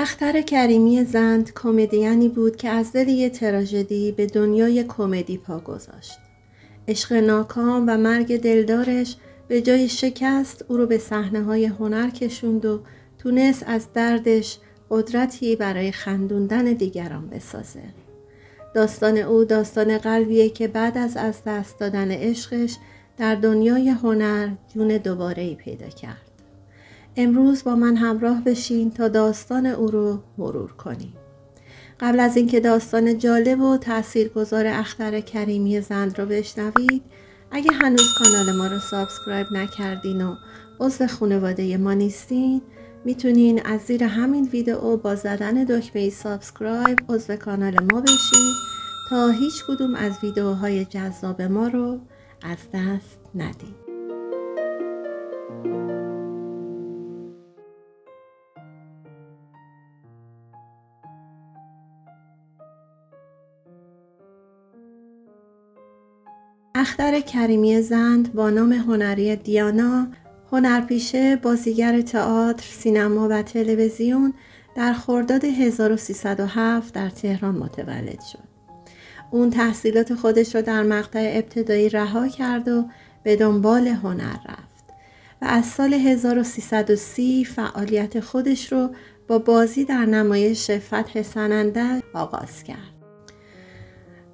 اختر کریمی زند کمدیانی بود که از دل یک تراژدی به دنیای کمدی پا گذاشت. عشق ناکام و مرگ دلدارش به جای شکست او رو به صحنه‌های هنر کشوند و تونست از دردش قدرتی برای خندوندن دیگران بسازه. داستان او داستان قلبیه که بعد از دست دادن عشقش در دنیای هنر جون دوباره‌ای پیدا کرد. امروز با من همراه بشین تا داستان او رو مرور کنیم. قبل از اینکه داستان جالب و تاثیرگذار اختر کریمی زند رو بشنوید، اگه هنوز کانال ما رو سابسکرایب نکردین و عضو خانواده ما نیستین، میتونین از زیر همین ویدیو با زدن دکمه سابسکرایب عضو کانال ما بشین تا هیچ کدوم از ویدیوهای جذاب ما رو از دست ندید. اختر کریمی زند با نام هنری دیانا، هنرپیشه، بازیگر تئاتر، سینما و تلویزیون در خرداد 1307 در تهران متولد شد. اون تحصیلات خودش رو در مقطع ابتدایی رها کرد و به دنبال هنر رفت و از سال 1330 فعالیت خودش رو با بازی در نمایش فتح سنندج آغاز کرد.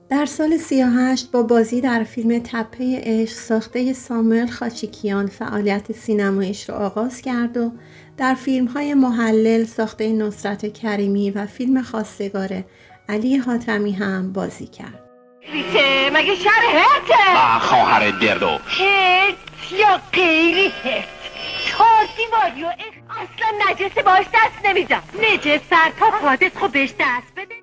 در سال 38 با بازی در فیلم تپه عشق ساخته ساموئل خاچیکیان فعالیت سینماییش را آغاز کرد و در فیلم‌های محلل ساخته نصرت کریمی و فیلم خواستگار علی حاتمی هم بازی کرد. ریته مگه شهر هرته؟ خواهر دردو هرت یا غیری هرت؟ چهار دیواری و اصلا نجسه باش دست نمیدم. نجس سرتا خودت خب بهش دست بده.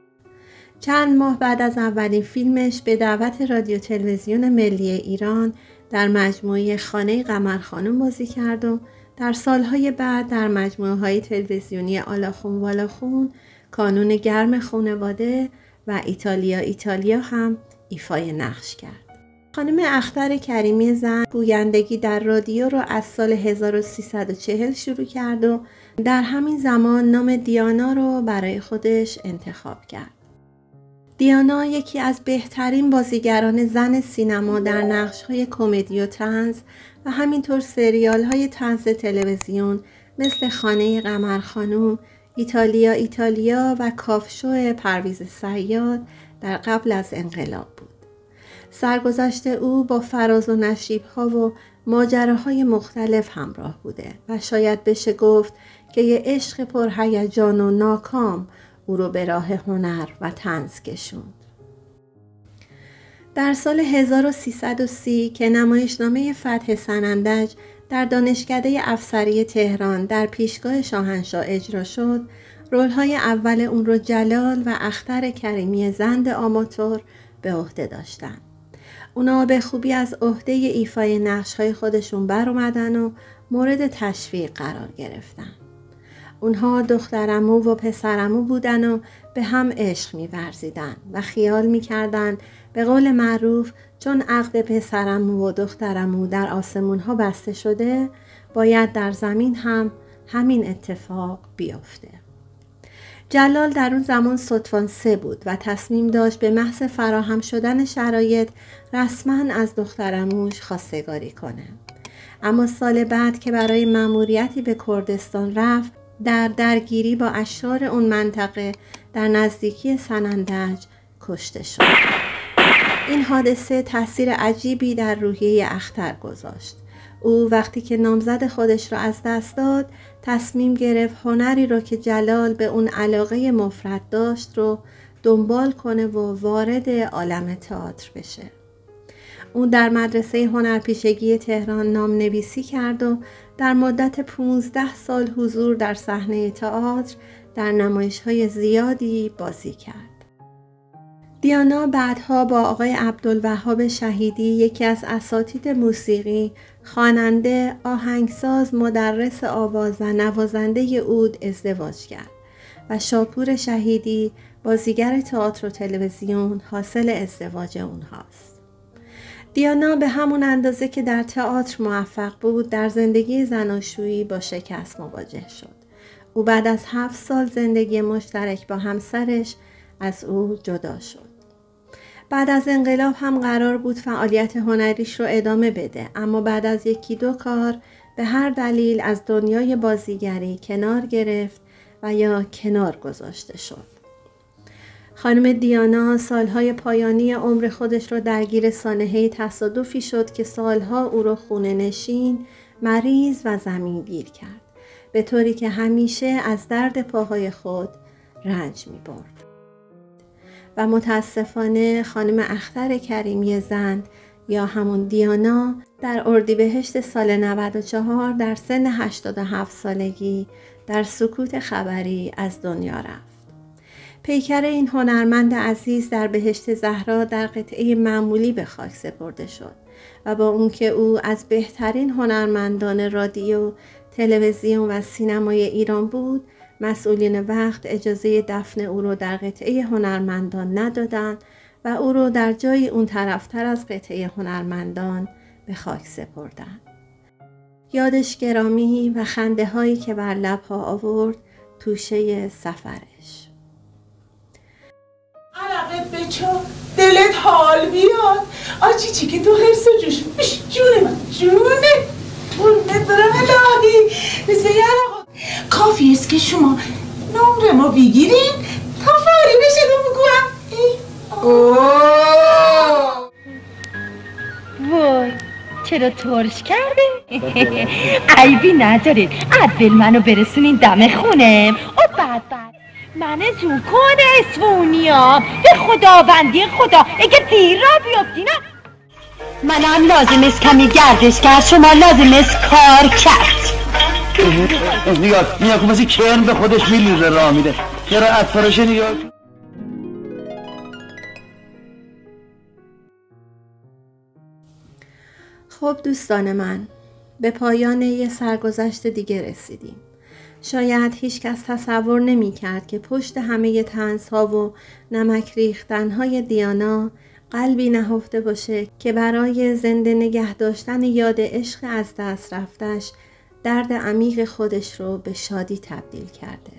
چند ماه بعد از اولین فیلمش به دعوت رادیو تلویزیون ملی ایران در مجموعه خانه قمرخانم بازی کرد و در سالهای بعد در مجموعه‌های تلویزیونی آلاخون والاخون، کانون گرم خانواده و ایتالیا هم ایفای نقش کرد. خانم اختر کریمی زند گویندگی در رادیو را از سال 1340 شروع کرد و در همین زمان نام دیانا را برای خودش انتخاب کرد. دیانا یکی از بهترین بازیگران زن سینما در نقش‌های کمدی و طنز و همینطور سریال‌های طنز تلویزیون مثل خانه قمرخانم، ایتالیا و کافشو پرویز صیاد در قبل از انقلاب بود. سرگذشت او با فراز و نشیب‌ها و ماجراهای مختلف همراه بوده و شاید بشه گفت که یه عشق پرهیجان و ناکام او رو به راه هنر و طنز کشوند. در سال 1330 که نمایشنامه فتح سنندج در دانشکده افسری تهران در پیشگاه شاهنشاه اجرا شد، رول‌های اول اون رو جلال و اختر کریمی زند آماتور به عهده داشتند. اونا به خوبی از عهده ایفای نقش‌های خودشون بر اومدن و مورد تشویق قرار گرفتن. اونها دخترعمو و پسرعمو بودن و به هم عشق می‌ورزیدن و خیال می‌کردن به قول معروف چون عقد پسرعمو و دخترعمو در آسمون‌ها بسته شده، باید در زمین هم همین اتفاق بیفته. جلال در اون زمان ستوان 3 بود و تصمیم داشت به محض فراهم شدن شرایط رسما از دخترعموش خواستگاری کنه. اما سال بعد که برای مأموریتی به کردستان رفت، در درگیری با اشرار اون منطقه در نزدیکی سنندج کشته شد. این حادثه تاثیر عجیبی در روحیه اختر گذاشت. او وقتی که نامزد خودش را از دست داد، تصمیم گرفت هنری رو که جلال به اون علاقه مفرط داشت رو دنبال کنه و وارد عالم تئاتر بشه. او در مدرسه هنرپیشگی تهران نام‌نویسی کرد و در مدت 15 سال حضور در صحنه تئاتر در نمایش‌های زیادی بازی کرد. دیانا بعدها با آقای عبدالوهاب شهیدی، یکی از اساتید موسیقی، خواننده، آهنگساز، مدرس آواز و نوازنده عود ازدواج کرد و شاپور شهیدی، بازیگر تئاتر و تلویزیون، حاصل ازدواج اونهاست. دیانا به همون اندازه که در تئاتر موفق بود، در زندگی زناشویی با شکست مواجه شد. او بعد از 7 سال زندگی مشترک با همسرش از او جدا شد. بعد از انقلاب هم قرار بود فعالیت هنریش رو ادامه بده، اما بعد از 1-2 کار به هر دلیل از دنیای بازیگری کنار گرفت و یا کنار گذاشته شد. خانم دیانا سالهای پایانی عمر خودش رو درگیر سانحه تصادفی شد که سالها او رو خونه نشین، مریض و زمینگیر کرد، به طوری که همیشه از درد پاهای خود رنج می برد. و متاسفانه خانم اختر کریمی زند یا همون دیانا در اردیبهشت سال 94 در سن 87 سالگی در سکوت خبری از دنیا رفت. پیکر این هنرمند عزیز در بهشت زهرا در قطعه معمولی به خاک سپرده شد و با اون که او از بهترین هنرمندان رادیو، تلویزیون و سینمای ایران بود، مسئولین وقت اجازه دفن او رو در قطعه هنرمندان ندادند و او رو در جای اون طرفتر از قطعه هنرمندان به خاک سپردند. یادش گرامی و خنده هایی که بر لبها آورد توشه سفرش. عرقت بچو، دلت حال بیاد. آجی چی که تو حرس و جوش بش جونه من، جونه قربونت برم الهی. بسه عرقات کافی است که شما نمره ما بگیرین تا فاری بشه رو بگوهم. وای چرا ترش کرده؟ عیبی ندارید، اول منو برسونین دم خونه. او بعد من جون کن اسفونیا به خداوندی خدا اگه دیر را بیفتین منم لازم است کمی گردش کرد، شما لازم است کار کرد. نگاه کن مثل کرم به خودش میلیزه راه میده. چرا اطفارش نگاه کن. خب دوستان من، به پایان یه سرگذشت دیگه رسیدیم. شاید هیچ کس تصور نمی کرد که پشت همه طنزها و نمک ریختنهای دیانا قلبی نهفته باشه که برای زنده نگه داشتن یاد عشق از دست رفتش درد عمیق خودش رو به شادی تبدیل کرده.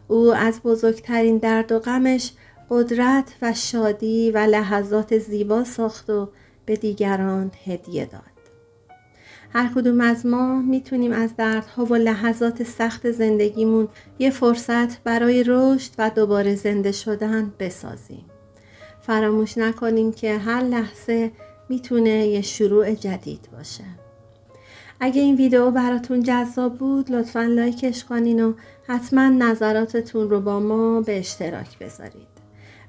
او از بزرگترین درد و غمش قدرت و شادی و لحظات زیبا ساخت و به دیگران هدیه داد. هر کدوم از ما میتونیم از دردها و لحظات سخت زندگیمون یه فرصت برای رشد و دوباره زنده شدن بسازیم. فراموش نکنیم که هر لحظه میتونه یه شروع جدید باشه. اگه این ویدیو براتون جذاب بود لطفاً لایکش کنین و حتما نظراتتون رو با ما به اشتراک بذارید.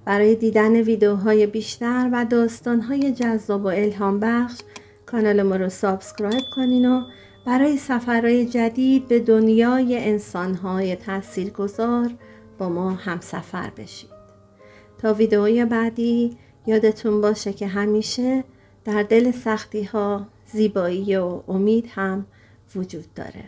برای دیدن ویدیوهای بیشتر و داستانهای جذاب و الهام بخش کانال ما رو سابسکرایب کنین و برای سفرهای جدید به دنیای انسانهای تاثیرگذار با ما همسفر بشید. تا ویدیوی بعدی یادتون باشه که همیشه در دل سختی ها زیبایی و امید هم وجود داره.